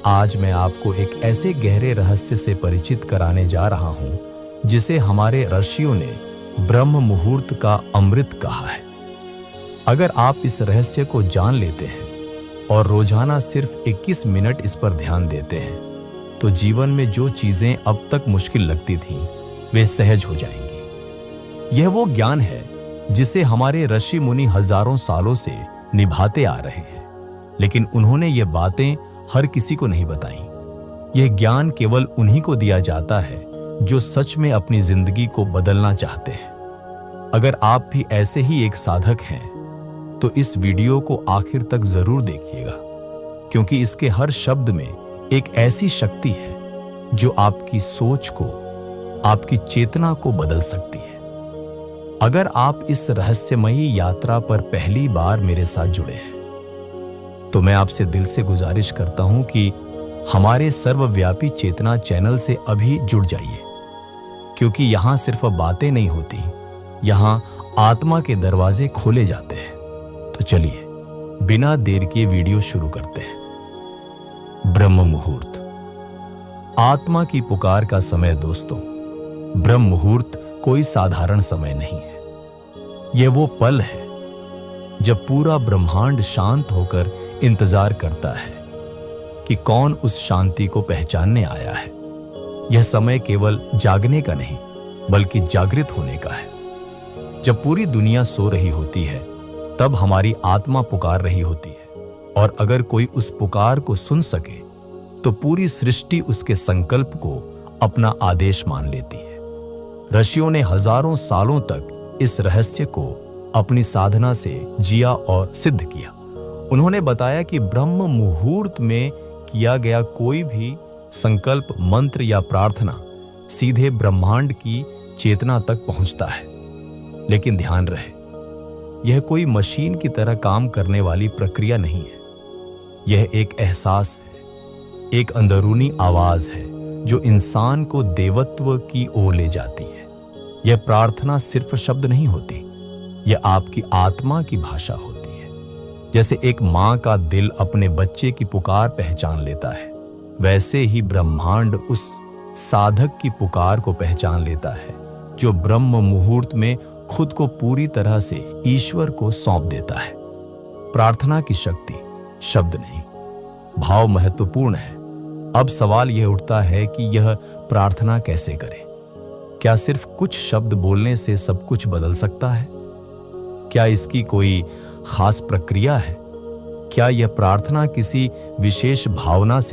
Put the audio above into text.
आज मैं आपको एक ऐसे गहरे रहस्य से परिचित कराने जा रहा हूं जिसे हमारे ऋषियों ने ब्रह्म मुहूर्त का अमृत कहा है। अगर आप इस रहस्य को जान लेते हैं और रोजाना सिर्फ 21 मिनट इस पर ध्यान देते हैं तो जीवन में जो चीजें अब तक मुश्किल लगती थीं वे सहज हो जाएंगी। यह वो ज्ञान है जिसे हमारे ऋषि मुनि हजारों सालों से निभाते आ रहे हैं, लेकिन उन्होंने ये बातें हर किसी को नहीं बताई। यह ज्ञान केवल उन्हीं को दिया जाता है जो सच में अपनी जिंदगी को बदलना चाहते हैं। अगर आप भी ऐसे ही एक साधक हैं तो इस वीडियो को आखिर तक जरूर देखिएगा, क्योंकि इसके हर शब्द में एक ऐसी शक्ति है जो आपकी सोच को, आपकी चेतना को बदल सकती है। अगर आप इस रहस्यमयी यात्रा पर पहली बार मेरे साथ जुड़े हैं तो मैं आपसे दिल से गुजारिश करता हूं कि हमारे सर्वव्यापी चेतना चैनल से अभी जुड़ जाइए, क्योंकि यहां सिर्फ बातें नहीं होती, यहां आत्मा के दरवाजे खोले जाते हैं। तो चलिए बिना देर किए वीडियो शुरू करते हैं। ब्रह्म मुहूर्त, आत्मा की पुकार का समय। दोस्तों, ब्रह्म मुहूर्त कोई साधारण समय नहीं है। यह वो पल है जब पूरा ब्रह्मांड शांत होकर इंतजार करता है कि कौन उस शांति को पहचानने आया है। यह समय केवल जागने का नहीं बल्कि जागृत होने का है। जब पूरी दुनिया सो रही होती है तब हमारी आत्मा पुकार रही होती है, और अगर कोई उस पुकार को सुन सके तो पूरी सृष्टि उसके संकल्प को अपना आदेश मान लेती है। ऋषियों ने हजारों सालों तक इस रहस्य को अपनी साधना से जिया और सिद्ध किया। उन्होंने बताया कि ब्रह्म मुहूर्त में किया गया कोई भी संकल्प, मंत्र या प्रार्थना सीधे ब्रह्मांड की चेतना तक पहुंचता है। लेकिन ध्यान रहे, यह कोई मशीन की तरह काम करने वाली प्रक्रिया नहीं है। यह एक एहसास है, एक अंदरूनी आवाज है जो इंसान को देवत्व की ओर ले जाती है। यह प्रार्थना सिर्फ शब्द नहीं होती, यह आपकी आत्मा की भाषा होती है। जैसे एक मां का दिल अपने बच्चे की पुकार पहचान लेता है, वैसे ही ब्रह्मांड उस साधक की पुकार को पहचान लेता है जो ब्रह्म मुहूर्त में खुद को पूरी तरह से ईश्वर को सौंप देता है। प्रार्थना की शक्ति शब्द नहीं, भाव महत्वपूर्ण है। अब सवाल यह उठता है कि यह प्रार्थना कैसे करें? क्या सिर्फ कुछ शब्द बोलने से सब कुछ बदल सकता है? क्या इसकी कोई खास प्रक्रिया है? क्या यह प्रार्थना किसी विशेष भावना से